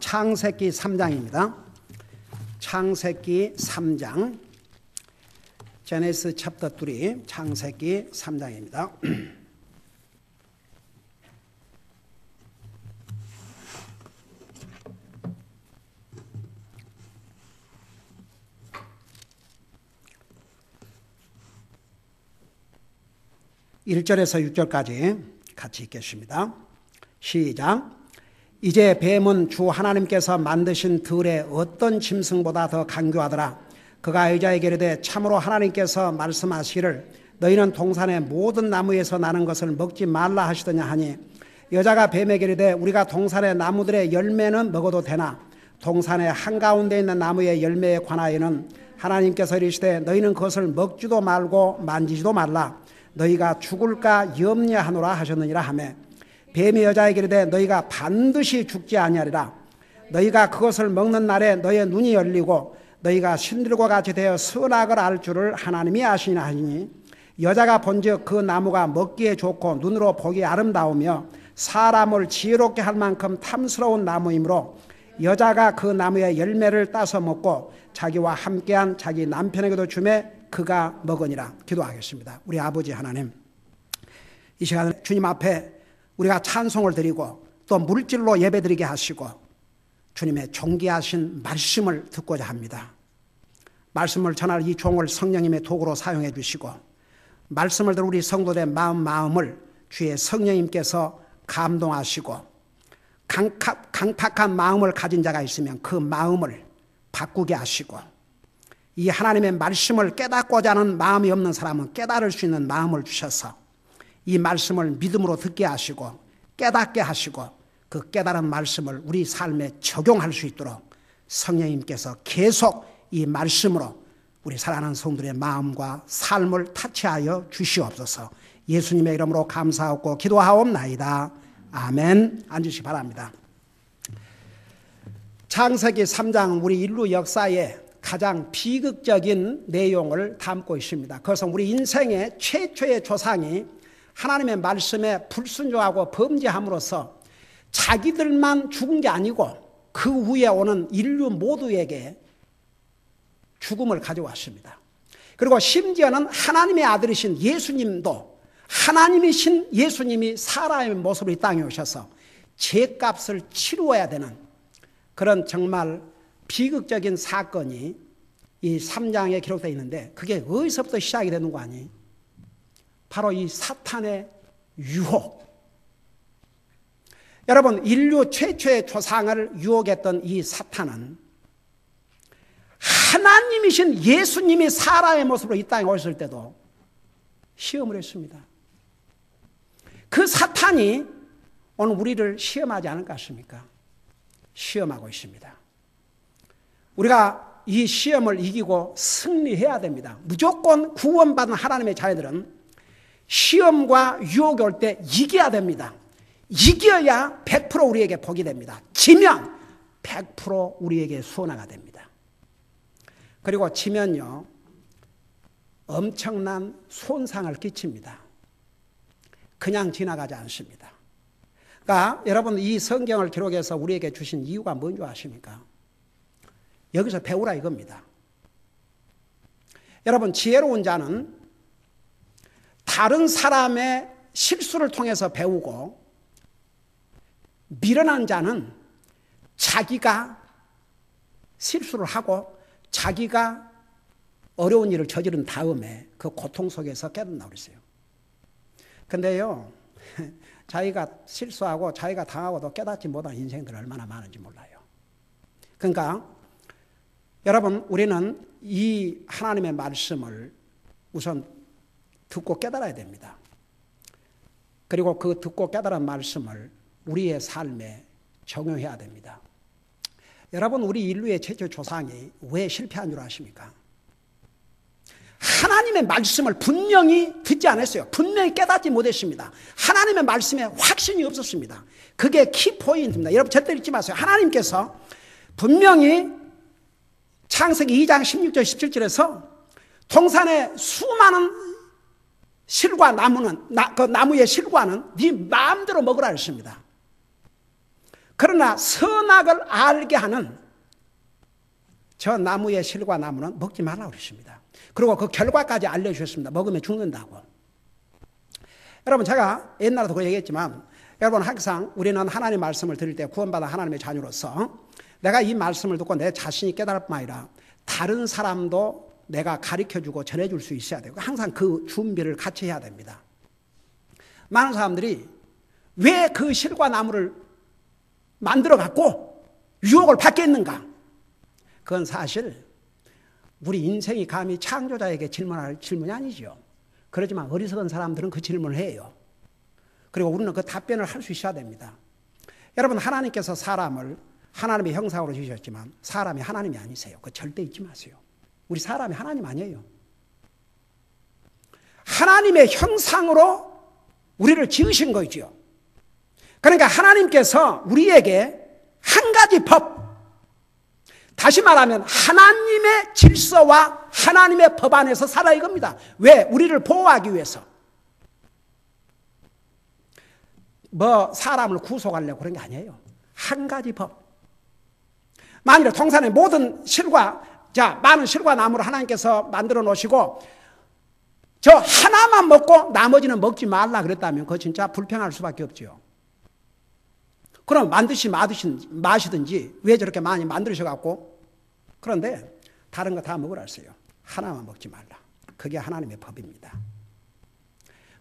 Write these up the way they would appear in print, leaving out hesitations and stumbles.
창세기 3장입니다. 창세기 3장, 제네시스 챕터 3, 창세기 3장입니다. (1절에서 6절까지) 같이 읽겠습니다. 시작. 이제 뱀은 주 하나님께서 만드신 들의 어떤 짐승보다 더 간교하더라. 그가 여자에게 이르되 참으로 하나님께서 말씀하시기를 너희는 동산의 모든 나무에서 나는 것을 먹지 말라 하시더냐 하니, 여자가 뱀에게 이르되 우리가 동산의 나무들의 열매는 먹어도 되나 동산의 한가운데 있는 나무의 열매에 관하여는 하나님께서 이르시되 너희는 그것을 먹지도 말고 만지지도 말라, 너희가 죽을까 염려하노라 하셨느니라 하매, 뱀이 여자에게 이르되 너희가 반드시 죽지 아니하리라. 너희가 그것을 먹는 날에 너희의 눈이 열리고 너희가 신들과 같이 되어 선악을 알 줄을 하나님이 아시니라 하니, 여자가 본즉 그 나무가 먹기에 좋고 눈으로 보기 아름다우며 사람을 지혜롭게 할 만큼 탐스러운 나무이므로 여자가 그 나무의 열매를 따서 먹고 자기와 함께한 자기 남편에게도 주매 그가 먹으니라. 기도하겠습니다. 우리 아버지 하나님, 이 시간에 주님 앞에 우리가 찬송을 드리고 또 물질로 예배드리게 하시고 주님의 존귀하신 말씀을 듣고자 합니다. 말씀을 전할 이 종을 성령님의 도구로 사용해 주시고, 말씀을 들은 우리 성도들의 마음을 주의 성령님께서 감동하시고, 강팍한 마음을 가진 자가 있으면 그 마음을 바꾸게 하시고, 이 하나님의 말씀을 깨닫고자 하는 마음이 없는 사람은 깨달을 수 있는 마음을 주셔서 이 말씀을 믿음으로 듣게 하시고 깨닫게 하시고, 그 깨달은 말씀을 우리 삶에 적용할 수 있도록 성령님께서 계속 이 말씀으로 우리 사랑하는 성도들의 마음과 삶을 타치하여 주시옵소서. 예수님의 이름으로 감사하고 기도하옵나이다. 아멘. 앉으시기 바랍니다. 창세기 3장 우리 인류 역사에 가장 비극적인 내용을 담고 있습니다. 그것은 우리 인생의 최초의 조상이 하나님의 말씀에 불순종하고 범죄함으로써 자기들만 죽은 게 아니고 그 후에 오는 인류 모두에게 죽음을 가져왔습니다. 그리고 심지어는 하나님의 아들이신 예수님도, 하나님이신 예수님이 사람의 모습으로 이 땅에 오셔서 죄값을 치루어야 되는 그런 정말 비극적인 사건이 이 3장에 기록되어 있는데, 그게 어디서부터 시작이 되는 거 아니? 바로 이 사탄의 유혹. 여러분, 인류 최초의 조상을 유혹했던 이 사탄은 하나님이신 예수님이 사람의 모습으로 이 땅에 오셨을 때도 시험을 했습니다. 그 사탄이 오늘 우리를 시험하지 않을 것 같습니까? 시험하고 있습니다. 우리가 이 시험을 이기고 승리해야 됩니다. 무조건 구원받은 하나님의 자녀들은 시험과 유혹이 올 때 이겨야 됩니다. 이겨야 100% 우리에게 복이 됩니다. 지면 100% 우리에게 손해가 됩니다. 그리고 지면요, 엄청난 손상을 끼칩니다. 그냥 지나가지 않습니다. 그러니까 여러분, 이 성경을 기록해서 우리에게 주신 이유가 뭔지 아십니까? 여기서 배우라 이겁니다. 여러분, 지혜로운 자는 다른 사람의 실수를 통해서 배우고, 미련한 자는 자기가 실수를 하고 자기가 어려운 일을 저지른 다음에 그 고통 속에서 깨닫는다고 그랬어요. 근데요, 자기가 실수하고 자기가 당하고도 깨닫지 못한 인생들 얼마나 많은지 몰라요. 그러니까 여러분, 우리는 이 하나님의 말씀을 우선 듣고 깨달아야 됩니다. 그리고 그 듣고 깨달은 말씀을 우리의 삶에 적용해야 됩니다. 여러분, 우리 인류의 최초 조상이 왜 실패한 줄 아십니까? 하나님의 말씀을 분명히 듣지 않았어요. 분명히 깨닫지 못했습니다. 하나님의 말씀에 확신이 없었습니다. 그게 키포인트입니다. 여러분, 절대 잊지 마세요. 하나님께서 분명히 창세기 2장 16절 17절에서 동산의 수많은 실과 나무는 그 나무의 실과는 네 마음대로 먹으라 했습니다. 그러나 선악을 알게 하는 저 나무의 실과 나무는 먹지 말라고 그러십니다. 그리고 그 결과까지 알려주셨습니다. 먹으면 죽는다고. 여러분, 제가 옛날에도 그 얘기했지만, 여러분, 항상 우리는 하나님 말씀을 들을 때 구원받아 하나님의 자녀로서 내가 이 말씀을 듣고 내 자신이 깨달을 뿐 아니라 다른 사람도 내가 가르쳐주고 전해줄 수 있어야 되고, 항상 그 준비를 같이 해야 됩니다. 많은 사람들이 왜 그 실과 나무를 만들어 갖고 유혹을 받겠는가? 그건 사실 우리 인생이 감히 창조자에게 질문할 질문이 아니죠. 그렇지만 어리석은 사람들은 그 질문을 해요. 그리고 우리는 그 답변을 할 수 있어야 됩니다. 여러분, 하나님께서 사람을 하나님의 형상으로 지으셨지만 사람이 하나님이 아니세요. 그거 절대 잊지 마세요. 우리 사람이 하나님 아니에요. 하나님의 형상으로 우리를 지으신 거죠. 그러니까 하나님께서 우리에게 한 가지 법, 다시 말하면 하나님의 질서와 하나님의 법 안에서 살아 이겁니다. 왜? 우리를 보호하기 위해서. 뭐 사람을 구속하려고 그런 게 아니에요. 한 가지 법. 만일에 동산의 모든 실과, 많은 실과 나무를 하나님께서 만들어 놓으시고 저 하나만 먹고 나머지는 먹지 말라 그랬다면 그거 진짜 불평할 수밖에 없죠. 그럼 마시든지 왜 저렇게 많이 만드셔갖고. 그런데 다른 거 다 먹으라 했어요. 하나만 먹지 말라. 그게 하나님의 법입니다.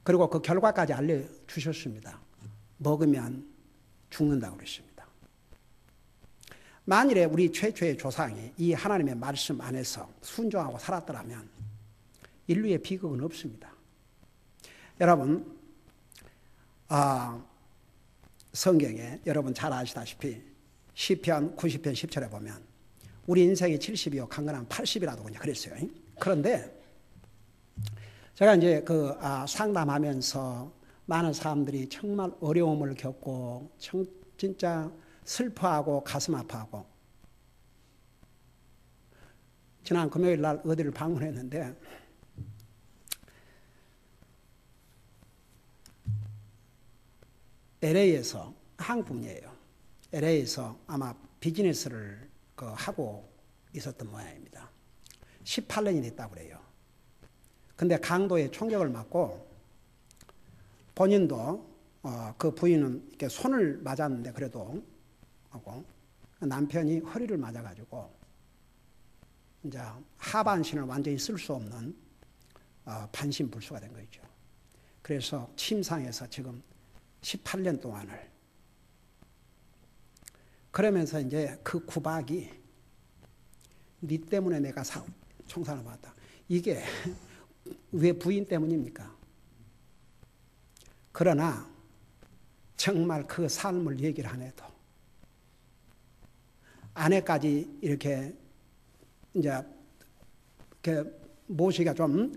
그리고 그 결과까지 알려주셨습니다. 먹으면 죽는다고 그랬습니다. 만일에 우리 최초의 조상이 이 하나님의 말씀 안에서 순종하고 살았더라면 인류의 비극은 없습니다. 여러분, 성경에 여러분 잘 아시다시피 시편 90편 10절에 보면 우리 인생이 70이요 강건하면 80이라도 그냥 그랬어요. 그런데 제가 이제 상담하면서 많은 사람들이 정말 어려움을 겪고 진짜 슬퍼하고 가슴 아파하고, 지난 금요일 날 어디를 방문했는데 LA에서, 한국 분이에요. LA에서 아마 비즈니스를 하고 있었던 모양입니다. 18년이 됐다고 그래요. 근데 강도의 총격을 맞고 본인도 그 부인은 이렇게 손을 맞았는데 그래도 하고 남편이 허리를 맞아가지고 이제 하반신을 완전히 쓸 수 없는 반신불수가 된 거죠. 그래서 침상에서 지금 18년 동안을, 그러면서 이제 그 구박이 네 때문에 내가 총살을 받았다. 이게 왜 부인 때문입니까? 그러나 정말 그 삶을 얘기를 안 해도 아내까지 이렇게 이제 모시기가 좀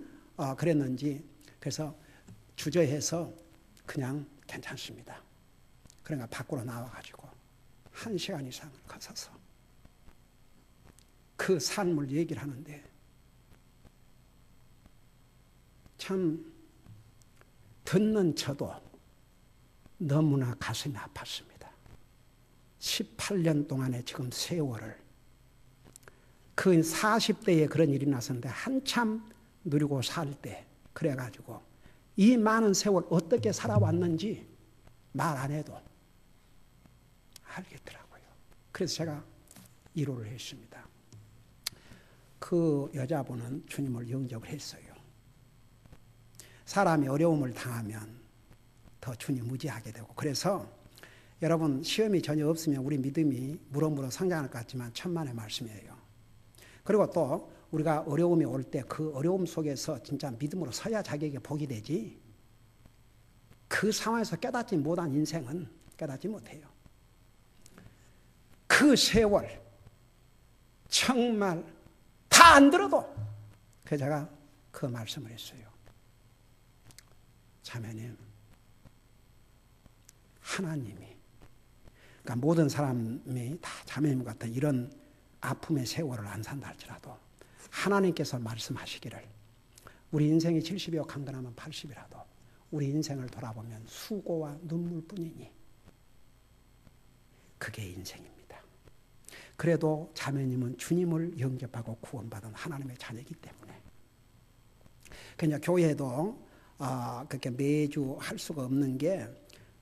그랬는지 그래서 주저해서 그냥 괜찮습니다. 그러니까 밖으로 나와가지고 1시간 이상을 거쳐서 그 삶을 얘기를 하는데 참 듣는 저도 너무나 가슴이 아팠습니다. 18년 동안의 지금 세월을, 그 40대에 그런 일이 났었는데 한참 누리고 살 때 그래가지고 이 많은 세월 어떻게 살아왔는지 말 안 해도 알겠더라고요. 그래서 제가 위로를 했습니다. 그 여자분은 주님을 영접을 했어요. 사람이 어려움을 당하면 더 주님 의지하게 되고, 그래서 여러분 시험이 전혀 없으면 우리 믿음이 무럭무럭 성장할 것 같지만 천만의 말씀이에요. 그리고 또 우리가 어려움이 올 때 그 어려움 속에서 진짜 믿음으로 서야 자기에게 복이 되지, 그 상황에서 깨닫지 못한 인생은 깨닫지 못해요. 그 세월 정말 다 안 들어도 그래서 제가 그 말씀을 했어요. 자매님, 하나님이, 그러니까 모든 사람이 다 자매님 같은 이런 아픔의 세월을 안 산다 할지라도 하나님께서 말씀하시기를 우리 인생이 70이요 강건하면 80이라도 우리 인생을 돌아보면 수고와 눈물뿐이니 그게 인생입니다. 그래도 자매님은 주님을 영접하고 구원받은 하나님의 자녀이기 때문에 그냥 교회도 그렇게 매주 할 수가 없는 게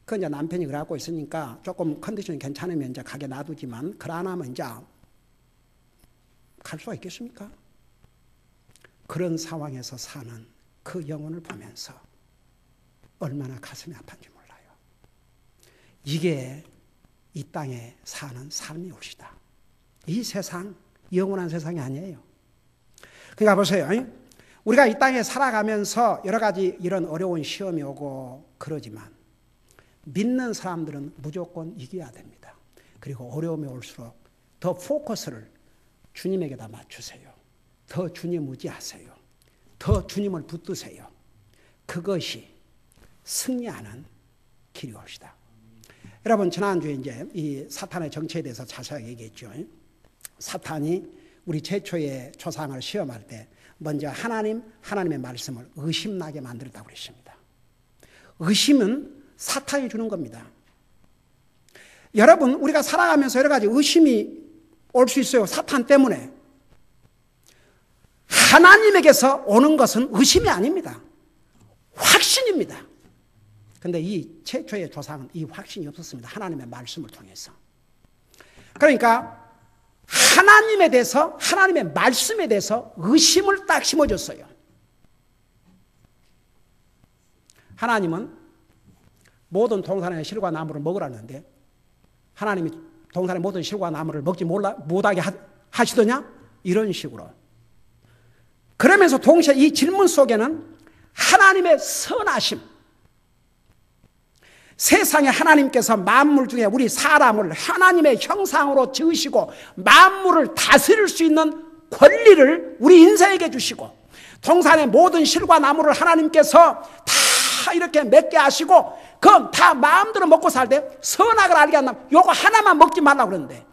그 이제 남편이 그래갖고 있으니까 조금 컨디션이 괜찮으면 이제 가게 놔두지만 그러 안 하면 이제 갈 수가 있겠습니까? 그런 상황에서 사는 그 영혼을 보면서 얼마나 가슴이 아픈지 몰라요. 이게 이 땅에 사는 삶이 옳시다. 이 세상 영원한 세상이 아니에요. 그러니까 보세요. 우리가 이 땅에 살아가면서 여러 가지 이런 어려운 시험이 오고 그러지만 믿는 사람들은 무조건 이겨야 됩니다. 그리고 어려움이 올수록 더 포커스를 주님에게다 맞추세요. 더 주님 의지하세요. 더 주님을 붙드세요. 그것이 승리하는 길이 옵시다. 여러분 지난주에 이제 이 사탄의 정체에 대해서 자세하게 얘기했죠. 사탄이 우리 최초의 조상을 시험할 때 먼저 하나님의 말씀을 의심나게 만들었다고 그랬습니다. 의심은 사탄이 주는 겁니다. 여러분 우리가 살아가면서 여러 가지 의심이 올 수 있어요. 사탄 때문에. 하나님에게서 오는 것은 의심이 아닙니다. 확신입니다. 그런데 이 최초의 조상은 이 확신이 없었습니다. 하나님의 말씀을 통해서. 그러니까 하나님에 대해서 하나님의 말씀에 대해서 의심을 딱 심어줬어요. 하나님은 모든 동산의 실과 나무를 먹으라는데 하나님이 동산의 모든 실과 나무를 먹지 못하게 하시더냐? 이런 식으로. 그러면서 동시에 이 질문 속에는 하나님의 선하심, 세상에 하나님께서 만물 중에 우리 사람을 하나님의 형상으로 지으시고 만물을 다스릴 수 있는 권리를 우리 인생에게 주시고 동산의 모든 실과 나무를 하나님께서 다 이렇게 맺게 하시고 그럼 다 마음대로 먹고 살 때 선악을 알게 한다면 요거 하나만 먹지 말라고 그러는데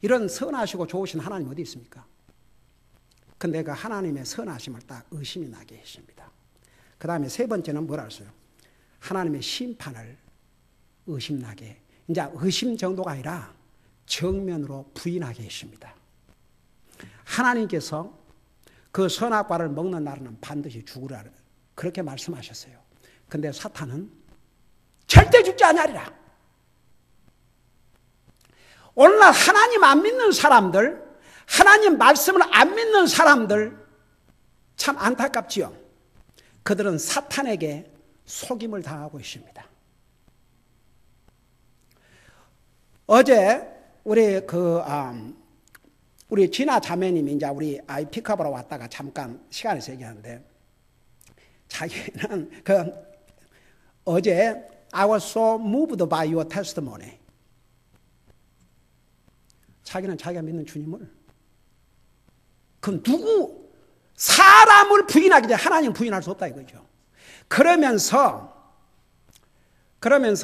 이런 선하시고 좋으신 하나님 어디 있습니까? 근데 그 하나님의 선하심을 딱 의심이 나게 했습니다. 그 다음에 세 번째는 뭐라 했어요? 하나님의 심판을 의심나게, 이제 의심 정도가 아니라 정면으로 부인하게 했습니다. 하나님께서 그 선악과를 먹는 날은 반드시 죽으라 그렇게 말씀하셨어요. 근데 사탄은 절대 죽지 아니하리라. 오늘날 하나님 안 믿는 사람들, 하나님 말씀을 안 믿는 사람들 참 안타깝지요. 그들은 사탄에게 속임을 당하고 있습니다. 어제 우리 진아 자매님이 이제 우리 아이 픽업하러 왔다가 잠깐 시간을 얘기하는데 자기는 어제 I was so moved by your testimony. 자기는 자기가 믿는 주님을 그럼 누구 사람을 부인하기 전에 하나님 부인할 수 없다 이거죠. 그러면서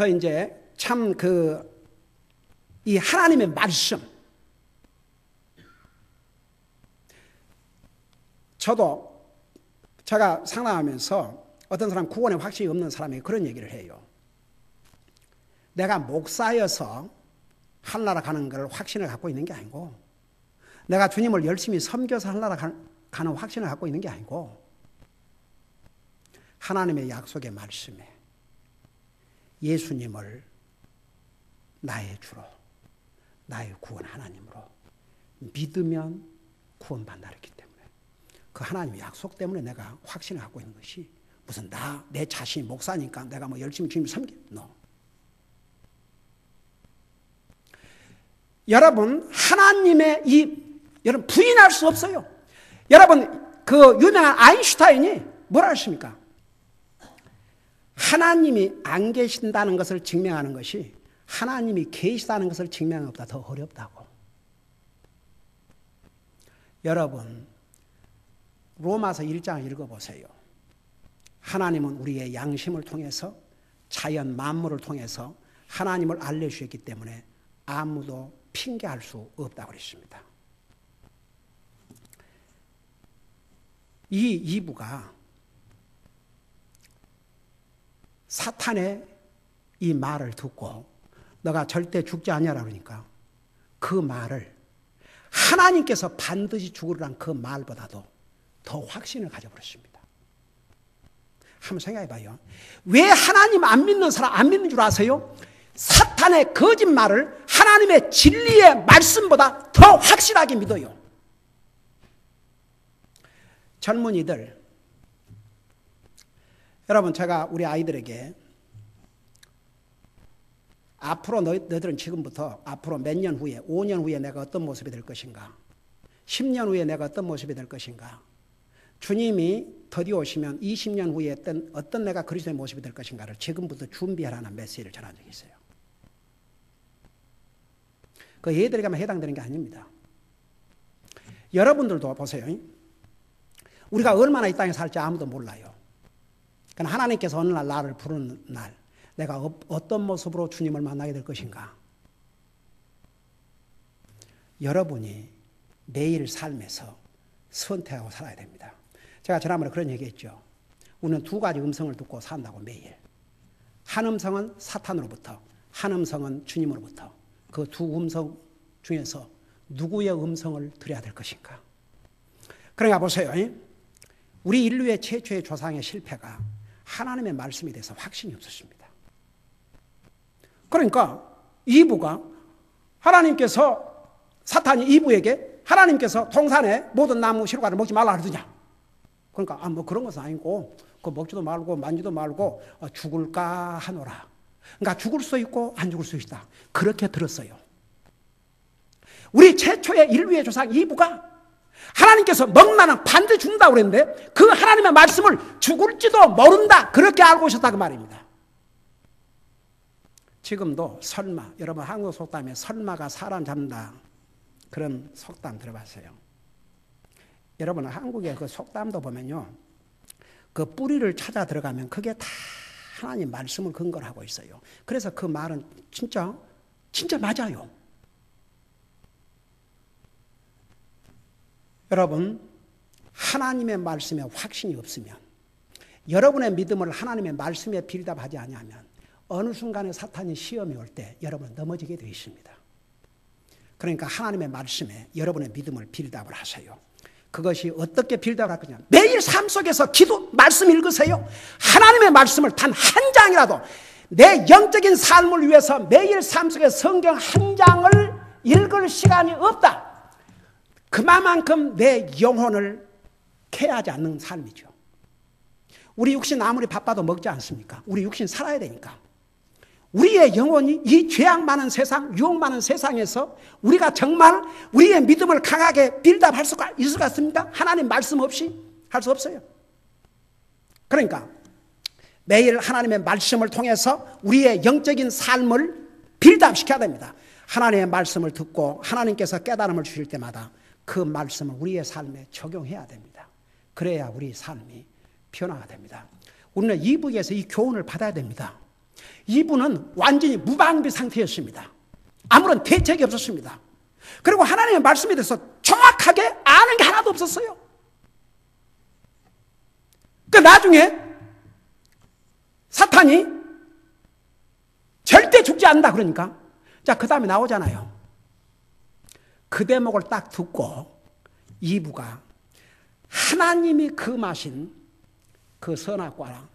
이제 참 이 하나님의 말씀 제가 상담하면서 어떤 사람 구원에 확신이 없는 사람이 그런 얘기를 해요. 내가 목사여서 하늘나라 가는 걸 확신을 갖고 있는 게 아니고 내가 주님을 열심히 섬겨서 하늘나라 가는 확신을 갖고 있는 게 아니고 하나님의 약속의 말씀에 예수님을 나의 주로 나의 구원 하나님으로 믿으면 구원받는다 했기 때문에 그 하나님의 약속 때문에 내가 확신을 갖고 있는 것이 무슨 내 자신이 목사니까 내가 뭐 열심히 주님 섬겨. 여러분 하나님의 여러분 부인할 수 없어요. 여러분 그 유명한 아인슈타인이 뭐라 했습니까? 하나님이 안 계신다는 것을 증명하는 것이 하나님이 계시다는 것을 증명하는 것보다 더 어렵다고. 여러분 로마서 1장을 읽어보세요. 하나님은 우리의 양심을 통해서 자연 만물을 통해서 하나님을 알려주셨기 때문에 아무도 핑계할 수 없다고 그랬습니다. 이 이부가 사탄의 이 말을 듣고 너가 절대 죽지 않냐라 그러니까 그 말을 하나님께서 반드시 죽으리란 그 말보다도 더 확신을 가져버렸습니다. 한번 생각해 봐요. 왜 하나님 안 믿는 사람 안 믿는 줄 아세요? 사탄의 거짓말을 하나님의 진리의 말씀보다 더 확실하게 믿어요. 젊은이들, 여러분 제가 우리 아이들에게 앞으로 너희들은 지금부터 앞으로 몇 년 후에 5년 후에 내가 어떤 모습이 될 것인가, 10년 후에 내가 어떤 모습이 될 것인가, 주님이 드디어 오시면 20년 후에 어떤 내가 그리스도의 모습이 될 것인가를 지금부터 준비하라는 메시지를 전한 적이 있어요. 그 얘들에게만 해당되는 게 아닙니다. 여러분들도 보세요. 우리가 얼마나 이 땅에 살지 아무도 몰라요. 그러니까 하나님께서 어느 날 나를 부르는 날 내가 어떤 모습으로 주님을 만나게 될 것인가. 여러분이 매일 삶에서 선택하고 살아야 됩니다. 제가 지난번에 그런 얘기했죠. 우리는 두 가지 음성을 듣고 산다고 매일. 한 음성은 사탄으로부터, 한 음성은 주님으로부터. 그 두 음성 중에서 누구의 음성을 들어야 될 것인가. 그러니까 보세요. 우리 인류의 최초의 조상의 실패가 하나님의 말씀에 대해서 확신이 없었습니다. 그러니까 이브가 하나님께서 사탄이 이브에게 하나님께서 동산의 모든 나무 실과를 먹지 말라 그러더냐. 그러니까 뭐 그런 것은 아니고 그 먹지도 말고 만지도 말고 죽을까 하노라. 그러니까 죽을 수 있고 안 죽을 수 있다. 그렇게 들었어요. 우리 최초의 인류의 조상 이브가 하나님께서 먹나는 반드시 죽는다고 그랬는데 그 하나님의 말씀을 죽을지도 모른다. 그렇게 알고 오셨다 그 말입니다. 지금도 설마, 여러분 한국 속담에 설마가 사람 잡는다. 그런 속담 들어봤어요. 여러분 한국의 그 속담도 보면요. 그 뿌리를 찾아 들어가면 그게 다 하나님 말씀을 근거로 하고 있어요. 그래서 그 말은 진짜 맞아요. 여러분 하나님의 말씀에 확신이 없으면 여러분의 믿음을 하나님의 말씀에 빌답하지 아니하면 어느 순간에 사탄이 시험이 올 때 여러분은 넘어지게 되어 있습니다. 그러니까 하나님의 말씀에 여러분의 믿음을 빌답을 하세요. 그것이 어떻게 빌답을 할 거냐. 매일 삶 속에서 기도, 말씀 읽으세요. 하나님의 말씀을 단 한 장이라도 내 영적인 삶을 위해서 매일 삶 속에 성경 한 장을 읽을 시간이 없다. 그만큼 내 영혼을 케어하지 않는 삶이죠. 우리 육신 아무리 바빠도 먹지 않습니까? 우리 육신 살아야 되니까. 우리의 영혼이 이 죄악 많은 세상, 유혹 많은 세상에서 우리가 정말 우리의 믿음을 강하게 빌드업할 수가 있을 것 같습니까? 하나님 말씀 없이 할 수 없어요. 그러니까 매일 하나님의 말씀을 통해서 우리의 영적인 삶을 빌드업 시켜야 됩니다. 하나님의 말씀을 듣고 하나님께서 깨달음을 주실 때마다 그 말씀을 우리의 삶에 적용해야 됩니다. 그래야 우리 삶이 변화가 됩니다. 우리는 이브에서 이 교훈을 받아야 됩니다. 이분은 완전히 무방비 상태였습니다. 아무런 대책이 없었습니다. 그리고 하나님의 말씀에 대해서 정확하게 아는 게 하나도 없었어요. 그 나중에 사탄이 절대 죽지 않는다 그러니까 자, 그 다음에 나오잖아요. 그 대목을 딱 듣고 이브가 하나님이 금하신 그 선악과랑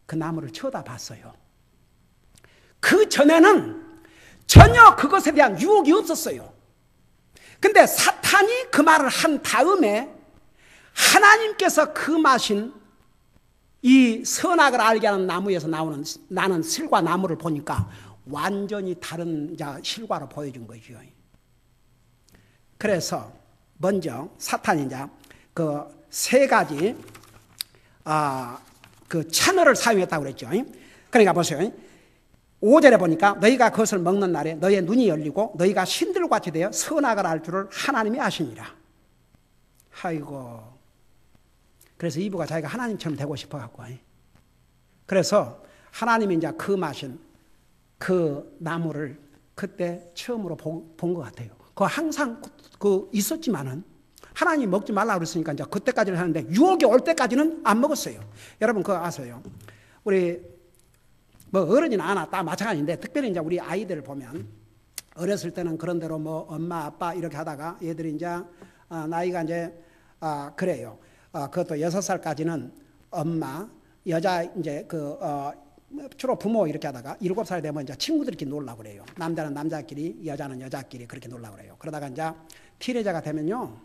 그 나무를 쳐다봤어요. 그 전에는 전혀 그것에 대한 유혹이 없었어요. 근데 사탄이 그 말을 한 다음에 하나님께서 금하신 이 선악을 알게 하는 나무에서 나는 실과 나무를 보니까 완전히 다른 실과로 보여준 거죠. 그래서 먼저 사탄이 이제 그 세 가지 그 채널을 사용했다고 그랬죠. 그러니까 보세요. 5절에 보니까 너희가 그것을 먹는 날에 너희의 눈이 열리고 너희가 신들과 같이 되어 선악을 알 줄을 하나님이 아시니라. 아이고. 그래서 이브가 자기가 하나님처럼 되고 싶어 갖고. 그래서 하나님이 이제 금하신 그 나무를 그때 처음으로 본 것 같아요. 그 항상 그 있었지만은 하나님 먹지 말라 그랬으니까 이제 그때까지는 하는데 유혹이 올 때까지는 안 먹었어요. 여러분 그거 아세요? 우리 뭐 어른이나 아나 다 마찬가지인데 특별히 이제 우리 아이들을 보면 어렸을 때는 그런 대로 뭐 엄마 아빠 이렇게 하다가 얘들이 이제 나이가 이제 그래요. 그것도 6살까지는 엄마 여자 이제 주로 부모 이렇게 하다가 7살 되면 이제 친구들끼리 놀라고 그래요. 남자는 남자끼리, 여자는 여자끼리 그렇게 놀라고 그래요. 그러다가 이제 티네이저가 되면요,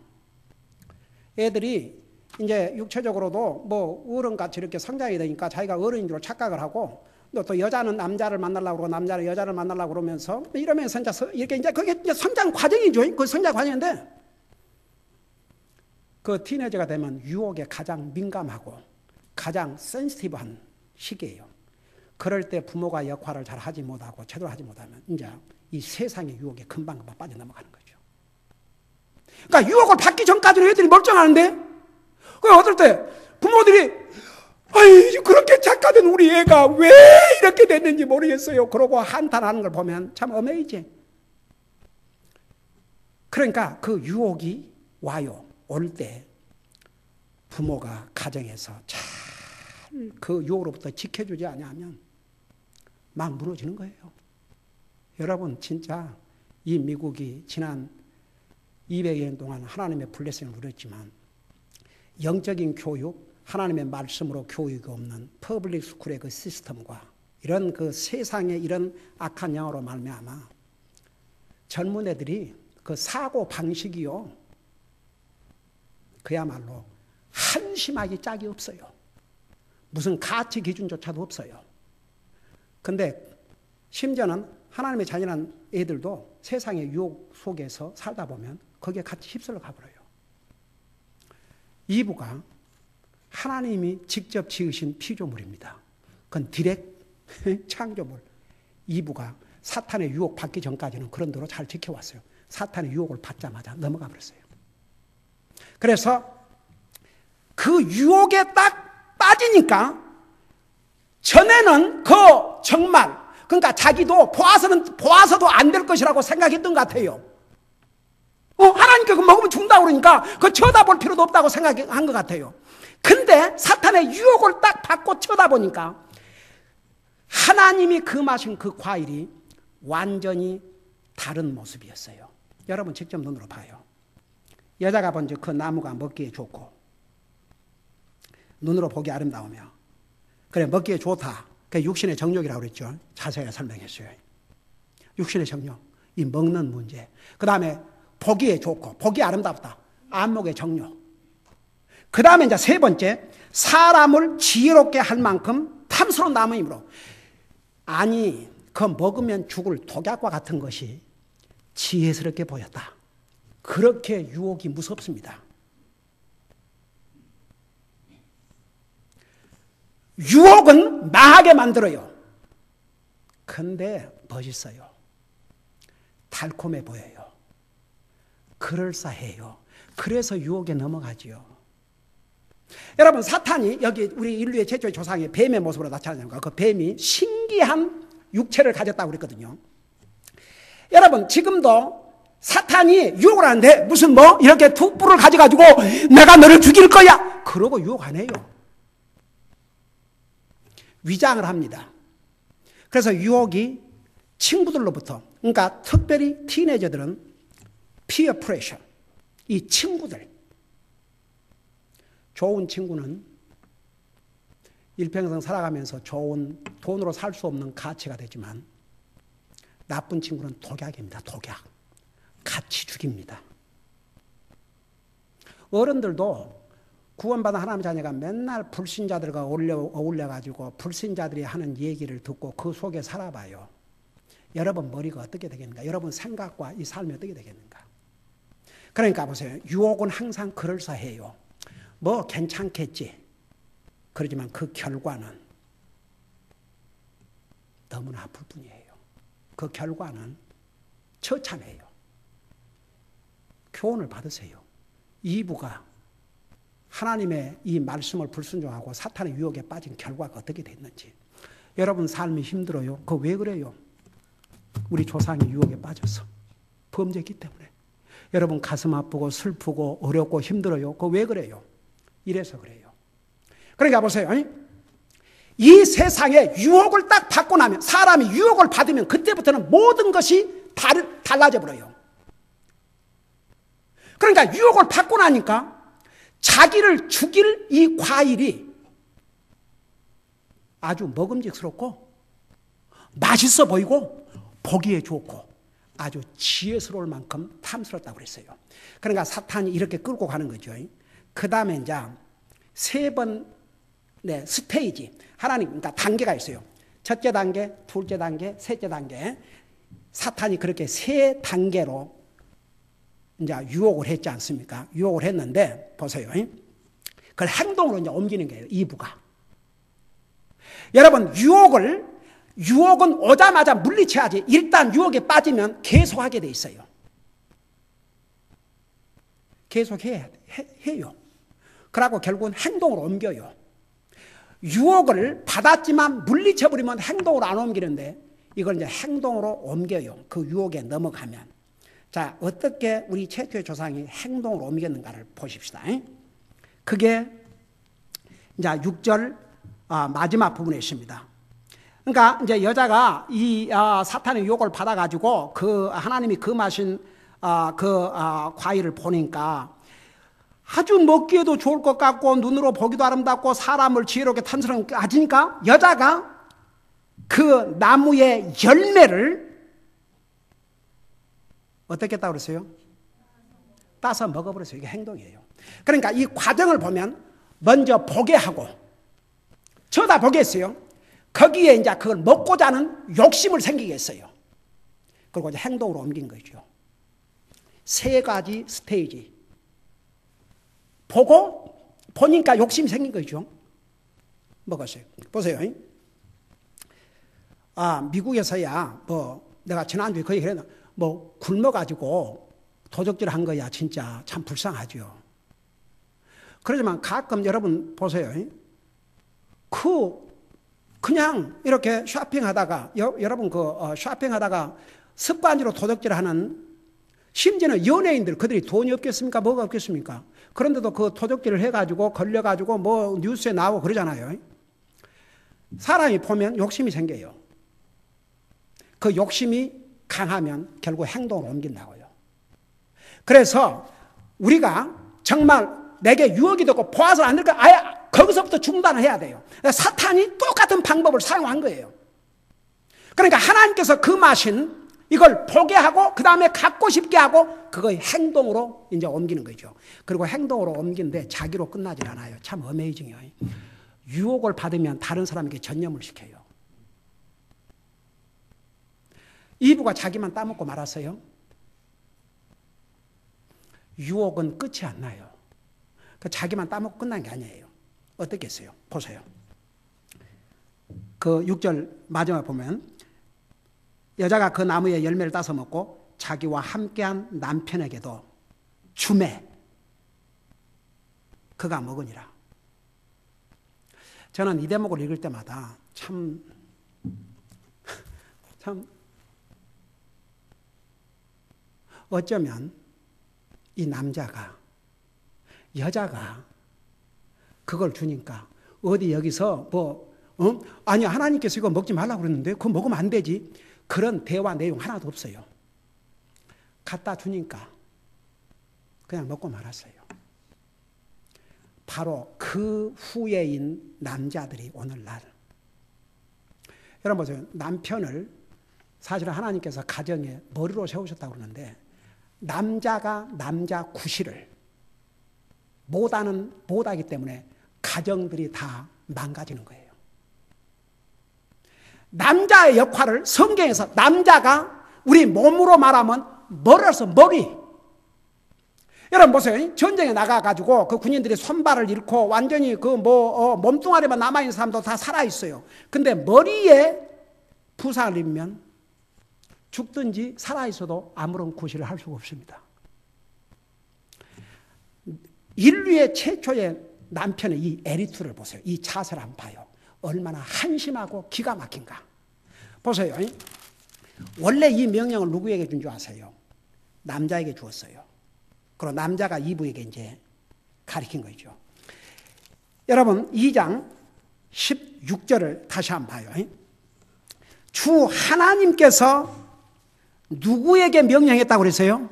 애들이 이제 육체적으로도 뭐 어른같이 이렇게 성장이 되니까 자기가 어른인 줄 착각을 하고 또 여자는 남자를 만나려고 그러고 남자는 여자를 만나려고 그러면서 이러면서 이제 이렇게 이제 그게 이제 성장 과정이죠. 그 성장 과정인데 그 티네이저가 되면 유혹에 가장 민감하고 가장 센시티브한 시기예요. 그럴 때 부모가 역할을 잘 하지 못하고 제대로 하지 못하면 이제 이 세상의 유혹에 금방금방 빠져넘어가는 거죠. 그러니까 유혹을 받기 전까지는 애들이 멀쩡하는데 그 어떨 때 부모들이 아이 그렇게 착하던 우리 애가 왜 이렇게 됐는지 모르겠어요. 그러고 한탄하는 걸 보면 참 어메이징. 그러니까 그 유혹이 와요. 올 때 부모가 가정에서 잘 그 유혹으로부터 지켜주지 않으면 막 무너지는 거예요. 여러분 진짜 이 미국이 지난 200년 동안 하나님의 블레싱을 누렸지만 영적인 교육, 하나님의 말씀으로 교육이 없는 퍼블릭 스쿨의 그 시스템과 이런 그 세상의 이런 악한 영화로 말미암아 젊은 애들이 그 사고 방식이요 그야말로 한심하기 짝이 없어요. 무슨 가치 기준조차도 없어요. 근데 심지어는 하나님의 자녀란 애들도 세상의 유혹 속에서 살다 보면 거기에 같이 휩쓸려 가버려요. 이브가 하나님이 직접 지으신 피조물입니다. 그건 디렉 창조물. 이브가 사탄의 유혹 받기 전까지는 그런 대로 잘 지켜왔어요. 사탄의 유혹을 받자마자 넘어가 버렸어요. 그래서 그 유혹에 딱 빠지니까 전에는 정말 그러니까 자기도 보아서도 안 될 것이라고 생각했던 것 같아요. 하나님께 그거 먹으면 죽는다고 그러니까 그거 쳐다볼 필요도 없다고 생각한 것 같아요. 근데 사탄의 유혹을 딱 받고 쳐다보니까 하나님이 금하신 그 과일이 완전히 다른 모습이었어요. 여러분 직접 눈으로 봐요. 여자가 먼저 그 나무가 먹기에 좋고 눈으로 보기 아름다우며 그래 먹기에 좋다. 그게 육신의 정욕이라고 그랬죠. 자세히 설명했어요. 육신의 정욕, 이 먹는 문제. 그 다음에 보기에 좋고 보기 아름답다. 안목의 정욕. 그 다음에 이제 세 번째, 사람을 지혜롭게 할 만큼 탐스러운 나무이므로. 아니, 그 먹으면 죽을 독약과 같은 것이 지혜스럽게 보였다. 그렇게 유혹이 무섭습니다. 유혹은 망하게 만들어요. 근데 멋있어요. 달콤해 보여요. 그럴싸해요. 그래서 유혹에 넘어가지요. 여러분 사탄이 여기 우리 인류의 최초의 조상의 뱀의 모습으로 나타나니까 그 뱀이 신기한 육체를 가졌다고 그랬거든요. 여러분 지금도 사탄이 유혹을 하는데 무슨 이렇게 툭불을 가져가지고 내가 너를 죽일 거야 그러고 유혹 안 해요. 위장을 합니다. 그래서 유혹이 친구들로부터 그러니까 특별히 티네이저들은 피어 프레셔 이 친구들 좋은 친구는 일평생 살아가면서 좋은 돈으로 살 수 없는 가치가 되지만 나쁜 친구는 독약입니다. 독약. 같이 죽입니다. 어른들도 구원받은 하나님의 자녀가 맨날 불신자들과 어울려가지고 불신자들이 하는 얘기를 듣고 그 속에 살아봐요. 여러분 머리가 어떻게 되겠는가? 여러분 생각과 이 삶이 어떻게 되겠는가? 그러니까 보세요. 유혹은 항상 그럴싸해요. 괜찮겠지. 그러지만 그 결과는 너무나 아플 뿐이에요. 그 결과는 처참해요. 교훈을 받으세요. 이브가 하나님의 이 말씀을 불순종하고 사탄의 유혹에 빠진 결과가 어떻게 됐는지. 여러분 삶이 힘들어요. 그거 왜 그래요? 우리 조상이 유혹에 빠져서 범죄했기 때문에. 여러분 가슴 아프고 슬프고 어렵고 힘들어요. 그거 왜 그래요? 이래서 그래요. 그러니까 보세요. 이 세상에 유혹을 딱 받고 나면, 사람이 유혹을 받으면 그때부터는 모든 것이 달라져 버려요. 그러니까 유혹을 받고 나니까 자기를 죽일 이 과일이 아주 먹음직스럽고 맛있어 보이고 보기에 좋고 아주 지혜스러울 만큼 탐스럽다고 그랬어요. 그러니까 사탄이 이렇게 끌고 가는 거죠. 그 다음에 이제 세 번 스테이지, 하나님, 그러니까 단계가 있어요. 첫째 단계, 둘째 단계, 셋째 단계. 사탄이 그렇게 세 단계로 이제 유혹을 했지 않습니까? 유혹을 했는데, 보세요. 그걸 행동으로 이제 옮기는 거예요, 이부가. 여러분, 유혹은 오자마자 물리쳐야지. 일단 유혹에 빠지면 계속하게 돼 있어요. 계속해요. 그러고 결국은 행동으로 옮겨요. 유혹을 받았지만 물리쳐버리면 행동으로 안 옮기는데 이걸 이제 행동으로 옮겨요. 그 유혹에 넘어가면. 자, 어떻게 우리 최초의 조상이 행동으로 옮겼는가를 보십시다. 그게 이제 6절 마지막 부분에 있습니다. 그러니까 이제 여자가 이 사탄의 유혹을 받아가지고 그 하나님이 금하신 과일을 보니까 아주 먹기에도 좋을 것 같고 눈으로 보기도 아름답고 사람을 지혜롭게 탐스럽게 하니까 여자가 그 나무의 열매를 어떻게 했다고 그랬어요? 따서 먹어버렸어요. 이게 행동이에요. 그러니까 이 과정을 보면 먼저 보게 하고 쳐다보게 했어요. 거기에 이제 그걸 먹고자 하는 욕심을 생기게 했어요. 그리고 이제 행동으로 옮긴 거죠. 세 가지 스테이지. 보니까 욕심이 생긴 거죠. 먹었어요. 보세요. 미국에서야 내가 지난주에 거의 그랬나 굶어가지고 도적질 한 거야. 진짜 참 불쌍하죠. 그러지만 가끔 여러분 보세요. 그냥 이렇게 쇼핑하다가 여러분 쇼핑하다가 습관적으로 도적질하는, 심지어는 연예인들, 그들이 돈이 없겠습니까? 뭐가 없겠습니까? 그런데도 그 도적질을 해가지고 걸려가지고 뉴스에 나오고 그러잖아요. 사람이 보면 욕심이 생겨요. 그 욕심이 강하면 결국 행동을 옮긴다고요. 그래서 우리가 정말 내게 유혹이 되고 보아서 안 될까? 아예 거기서부터 중단을 해야 돼요. 사탄이 똑같은 방법을 사용한 거예요. 그러니까 하나님께서 금하신 이걸 보게 하고 그 다음에 갖고 싶게 하고 그거의 행동으로 이제 옮기는 거죠. 그리고 행동으로 옮기는데 자기로 끝나질 않아요. 참 어메이징해요. 유혹을 받으면 다른 사람에게 전념을 시켜요. 이브가 자기만 따먹고 말았어요. 유혹은 끝이 안 나요. 자기만 따먹고 끝난 게 아니에요. 어떻게 했어요? 보세요. 그 6절 마지막에 보면 여자가 그 나무의 열매를 따서 먹고 자기와 함께한 남편에게도 주매 그가 먹으니라. 저는 이 대목을 읽을 때마다 참 어쩌면 이 남자가 여자가 그걸 주니까 어디 여기서 아니 하나님께서 이거 먹지 말라고 그랬는데 그거 먹으면 안 되지. 그런 대화 내용 하나도 없어요. 갖다 주니까 그냥 먹고 말았어요. 바로 그 후예인 남자들이 오늘날 여러분 보세요. 남편을 사실은 하나님께서 가정에 머리로 세우셨다고 그러는데 남자가 남자 구실을 못하기 때문에 가정들이 다 망가지는 거예요. 남자의 역할을 성경에서 남자가 우리 몸으로 말하면 머리로서 머리. 여러분 보세요. 전쟁에 나가가지고 그 군인들이 손발을 잃고 완전히 몸뚱아리만 남아있는 사람도 다 살아있어요. 근데 머리에 부상을 입으면 죽든지 살아있어도 아무런 구실을 할 수가 없습니다. 인류의 최초의 남편의 이 애리투를 보세요. 이 자세를 한번 봐요. 얼마나 한심하고 기가 막힌가. 보세요. 원래 이 명령을 누구에게 준 줄 아세요? 남자에게 주었어요. 그리고 남자가 이브에게 이제 가르친 거죠. 여러분 2장 16절을 다시 한번 봐요. 주 하나님께서 누구에게 명령했다고 그랬어요?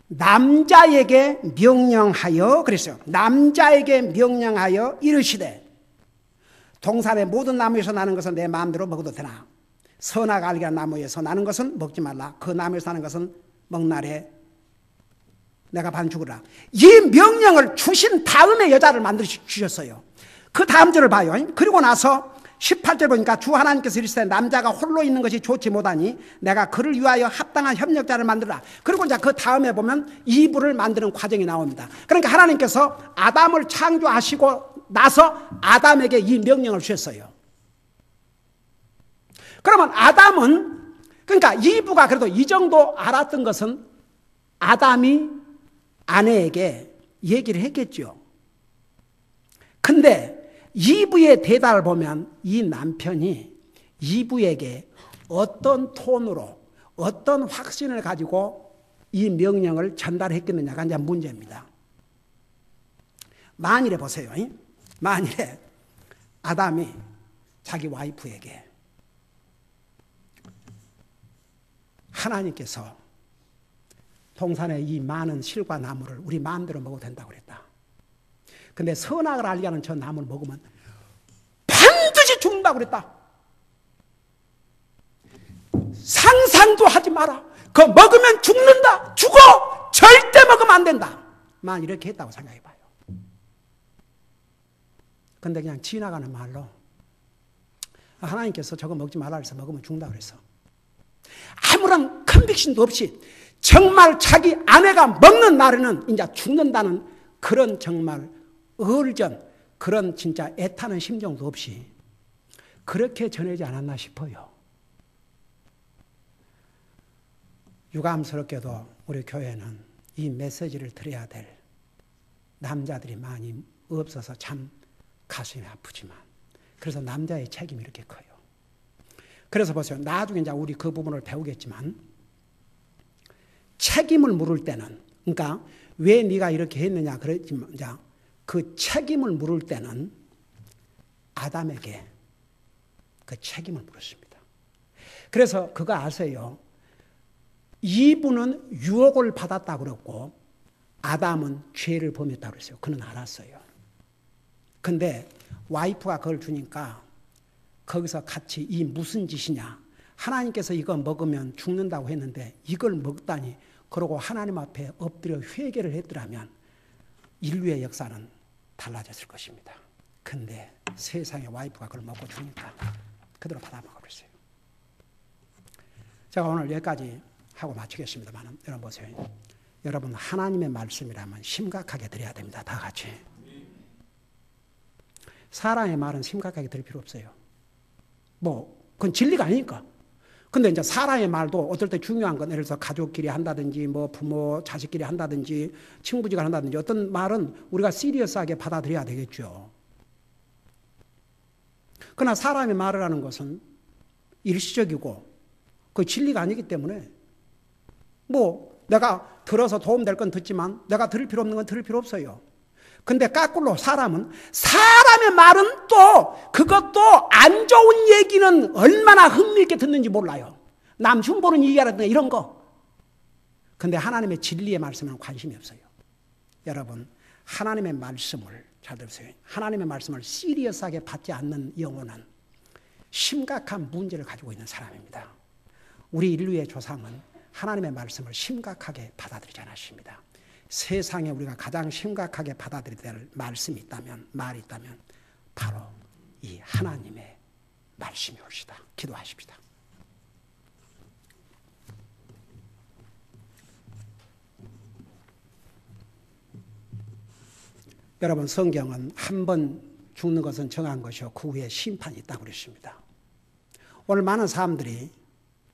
남자에게 명령하여 그랬어요. 남자에게 명령하여 이르시되 동산의 모든 나무에서 나는 것은 내 마음대로 먹어도 되나 선악을 알게 하는 나무에서 나는 것은 먹지 말라. 그 나무에서 나는 것은 먹날에 내가 반죽으라. 이 명령을 주신 다음에 여자를 만들어 주셨어요. 그 다음 절을 봐요. 그리고 나서 18절 보니까 주 하나님께서 이르시되 남자가 홀로 있는 것이 좋지 못하니 내가 그를 위하여 합당한 협력자를 만들라. 그리고 이제 그 다음에 보면 이브를 만드는 과정이 나옵니다. 그러니까 하나님께서 아담을 창조하시고 나서 아담에게 이 명령을 주셨어요. 그러면 아담은 그러니까 이브가 그래도 이 정도 알았던 것은 아담이 아내에게 얘기를 했겠죠. 근데 이브의 대답을 보면 이 남편이 이브에게 어떤 톤으로 어떤 확신을 가지고 이 명령을 전달했겠느냐가 이제 문제입니다. 만일에 보세요. 만일에 아담이 자기 와이프에게 하나님께서 동산의 이 많은 실과 나무를 우리 마음대로 먹어도 된다고 그랬다. 근데 선악을 알게 하는 저 나무를 먹으면 반드시 죽는다고 그랬다. 상상도 하지 마라. 그거 먹으면 죽는다. 죽어. 절대 먹으면 안 된다. 만 이렇게 했다고 생각해봐요. 근데 그냥 지나가는 말로 하나님께서 저거 먹지 말라 해서 먹으면 죽는다 그랬어. 아무런 컨빅션도 없이 정말 자기 아내가 먹는 날에는 이제 죽는다는 그런 정말 얼전 그런 진짜 애타는 심정도 없이 그렇게 전하지 않았나 싶어요. 유감스럽게도 우리 교회는 이 메시지를 드려야 될 남자들이 많이 없어서 참 가슴이 아프지만 그래서 남자의 책임이 이렇게 커요. 그래서 보세요. 나중에 이제 우리 그 부분을 배우겠지만 책임을 물을 때는 그러니까 왜 네가 이렇게 했느냐 그랬지만 이제 그 책임을 물을 때는 아담에게 그 책임을 물었습니다. 그래서 그거 아세요? 이브는 유혹을 받았다고 그랬고 아담은 죄를 범했다고 그랬어요. 그는 알았어요. 근데 와이프가 그걸 주니까 거기서 같이 이 무슨 짓이냐. 하나님께서 이거 먹으면 죽는다고 했는데 이걸 먹다니 그러고 하나님 앞에 엎드려 회개를 했더라면 인류의 역사는 달라졌을 것입니다. 근데 세상의 와이프가 그걸 먹고 죽으니까 그대로 받아먹어버렸어요. 제가 오늘 여기까지 하고 마치겠습니다만 여러분 보세요. 여러분 하나님의 말씀이라면 심각하게 들어야 됩니다. 다 같이. 사람의 말은 심각하게 들을 필요 없어요. 그건 진리가 아니니까. 근데 이제 사람의 말도 어떨 때 중요한 건 예를 들어서 가족끼리 한다든지 부모 자식끼리 한다든지 친구지간 한다든지 어떤 말은 우리가 시리어스하게 받아들여야 되겠죠. 그러나 사람의 말을 하는 것은 일시적이고 그 진리가 아니기 때문에 내가 들어서 도움될 건 듣지만 내가 들을 필요 없는 건 들을 필요 없어요. 근데 거꾸로 사람은 사람의 말은 또 그것도 안 좋은 얘기는 얼마나 흥미있게 듣는지 몰라요. 남 흉보는 얘기하라든가 이런 거. 근데 하나님의 진리의 말씀은 관심이 없어요. 여러분 하나님의 말씀을 잘 들으세요. 하나님의 말씀을 시리어스하게 받지 않는 영혼은 심각한 문제를 가지고 있는 사람입니다. 우리 인류의 조상은 하나님의 말씀을 심각하게 받아들이지 않았습니다. 세상에 우리가 가장 심각하게 받아들여야 될 말씀이 있다면, 말이 있다면 바로 이 하나님의 말씀이 옳시다. 기도하십시다. 여러분 성경은 한 번 죽는 것은 정한 것이요 그 후에 심판이 있다고 그랬습니다. 오늘 많은 사람들이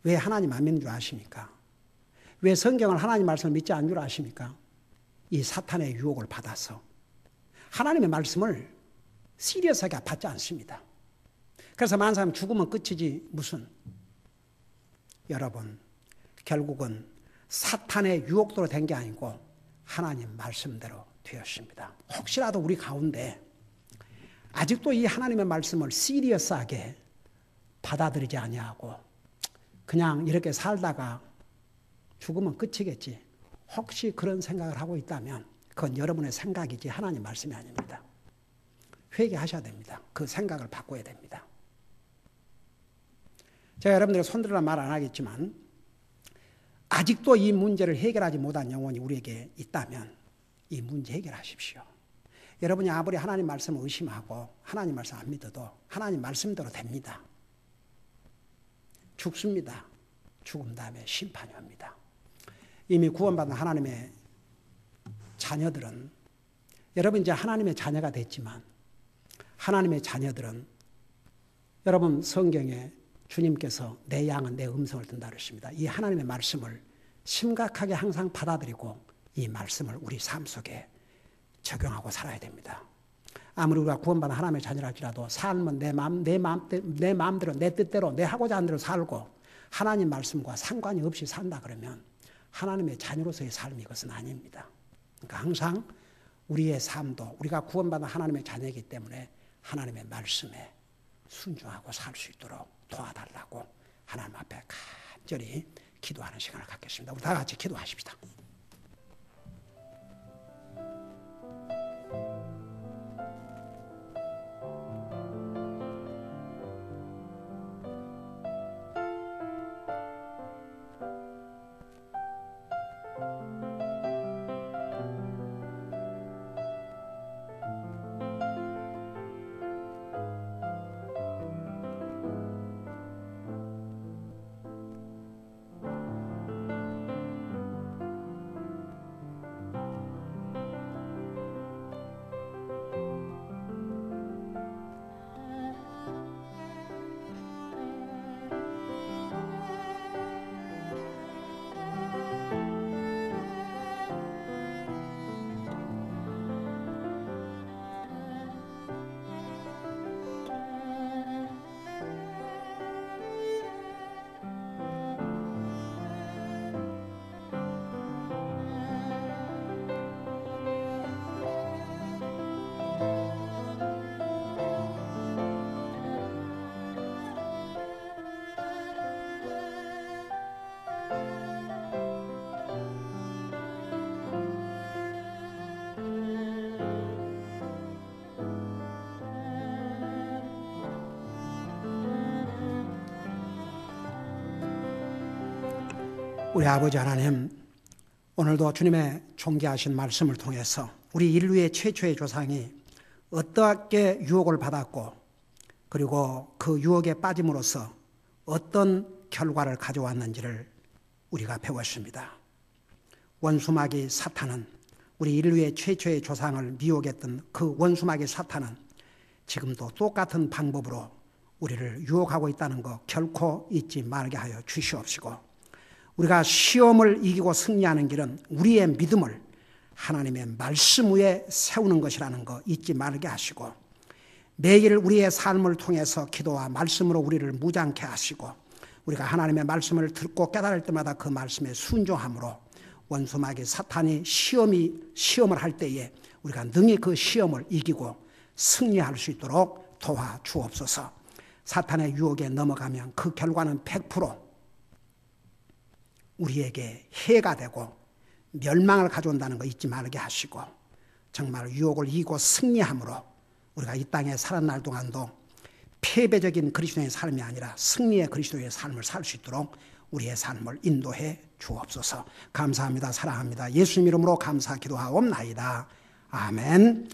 왜 하나님 안 믿는 줄 아십니까? 왜 성경을 하나님 말씀을 믿지 않는 줄 아십니까? 이 사탄의 유혹을 받아서 하나님의 말씀을 시리어스하게 받지 않습니다. 그래서 많은 사람이 죽으면 끝이지 무슨. 여러분 결국은 사탄의 유혹대로 된 게 아니고 하나님 말씀대로 되었습니다. 혹시라도 우리 가운데 아직도 이 하나님의 말씀을 시리어스하게 받아들이지 아니하고 그냥 이렇게 살다가 죽으면 끝이겠지. 혹시 그런 생각을 하고 있다면 그건 여러분의 생각이지 하나님 말씀이 아닙니다. 회개하셔야 됩니다. 그 생각을 바꿔야 됩니다. 제가 여러분들에게 손들어라 말 안 하겠지만 아직도 이 문제를 해결하지 못한 영혼이 우리에게 있다면 이 문제 해결하십시오. 여러분이 아무리 하나님 말씀을 의심하고 하나님 말씀 안 믿어도 하나님 말씀대로 됩니다. 죽습니다. 죽음 다음에 심판이 옵니다. 이미 구원받은 하나님의 자녀들은 여러분 이제 하나님의 자녀가 됐지만 하나님의 자녀들은 여러분 성경에 주님께서 내 양은 내 음성을 듣는다 그러십니다. 이 하나님의 말씀을 심각하게 항상 받아들이고 이 말씀을 우리 삶 속에 적용하고 살아야 됩니다. 아무리 우리가 구원받은 하나님의 자녀라 할지라도 삶은 내 마음대로 내 뜻대로 내 하고자 하는 대로 살고 하나님 말씀과 상관이 없이 산다 그러면 하나님의 자녀로서의 삶이 이것은 아닙니다. 그러니까 항상 우리의 삶도 우리가 구원받은 하나님의 자녀이기 때문에 하나님의 말씀에 순종하고 살 수 있도록 도와달라고 하나님 앞에 간절히 기도하는 시간을 갖겠습니다. 우리 다 같이 기도하십시다. 우리 아버지 하나님, 오늘도 주님의 존귀하신 말씀을 통해서 우리 인류의 최초의 조상이 어떻게 유혹을 받았고 그리고 그 유혹에 빠짐으로써 어떤 결과를 가져왔는지를 우리가 배웠습니다. 원수마귀 사탄은 우리 인류의 최초의 조상을 미혹했던 그 원수마귀 사탄은 지금도 똑같은 방법으로 우리를 유혹하고 있다는 것 결코 잊지 말게 하여 주시옵시고, 우리가 시험을 이기고 승리하는 길은 우리의 믿음을 하나님의 말씀 위에 세우는 것이라는 거 잊지 말게 하시고, 매일 우리의 삶을 통해서 기도와 말씀으로 우리를 무장케 하시고, 우리가 하나님의 말씀을 듣고 깨달을 때마다 그 말씀에 순종함으로 원수마귀 사탄이 시험을 할 때에 우리가 능히 그 시험을 이기고 승리할 수 있도록 도와주옵소서. 사탄의 유혹에 넘어가면 그 결과는 100% 우리에게 해가 되고 멸망을 가져온다는 거 잊지 말게 하시고, 정말 유혹을 이기고 승리함으로 우리가 이 땅에 살아날 동안도 패배적인 그리스도의 삶이 아니라 승리의 그리스도의 삶을 살 수 있도록 우리의 삶을 인도해 주옵소서. 감사합니다. 사랑합니다. 예수님 이름으로 감사 기도하옵나이다. 아멘.